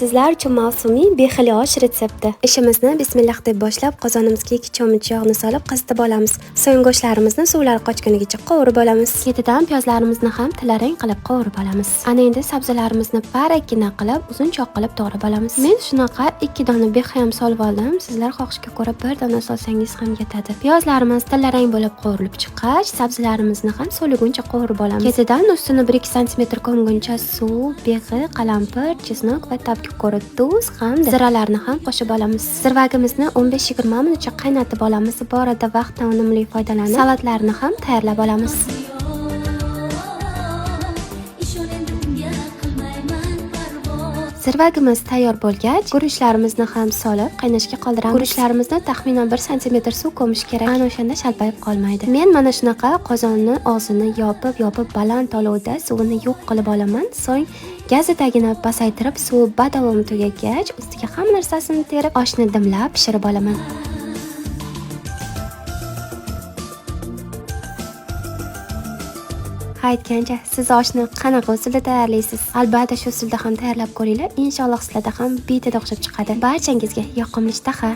Sizlar uchun mavsumiy bexili osh retsepti. Ishimizni bismillah deb boshlab, qozonimizga 2 cho'mich yog'ni solib qizitib olamiz. So'ng go'shtlarimizni suvlari qochgunigacha qovurib olamiz. Ketidan piyozlarimizni ham tillarang qilib qovurib olamiz. Ana endi sabzilarimizni barakkina qilib, uzun choq qilib to'g'rab olamiz. Men shunaqa 2 dona behi ham solib oldim. Sizlar xohishga ko'ra 1 dona solsangiz ham yetadi. Piyozlarimiz tillarang bo'lib qovurilib chiqqach, sabzilarimizni ham so'liguncha qovurib olamiz. Ketidan ustini 1-2 sm ko'mguncha suv, behi, qalampir, chesnok va tabga ko'ra tuz hamda ziralarni ham qo'shib olamiz. Zirvagimizni 15-20 minutcha qaynatib olamiz. Bu orada vaqtdan unumli foydalanib, salatlarni ham tayyorlab olamiz. Zirvagimiz tayyor bo'lgach, guruchlarimizni ham solib qaynashga qoldiramiz. Guruchlarimizni taxminan 1 sm suv ko'mish kerak. Ana o'shanda shalpayib qolmaydi. Men mana shunaqa qozonni og'zini yopib baland olovda suvini yo'q qilib olaman. So'ng gazi tagini pasaytirib, suvi badavom tugagach, ustiga hamma narsasini terib, oshni dimlab pishirib olaman. Aytgancha, siz oshni qanaqa usulda tayyorlaysiz? Albatta shu usulda ham tayyorlab ko'ringlar. Inshaalloh sizlarda ham betada o'xshab chiqadi. Barchangizga yoqimli ishtaha.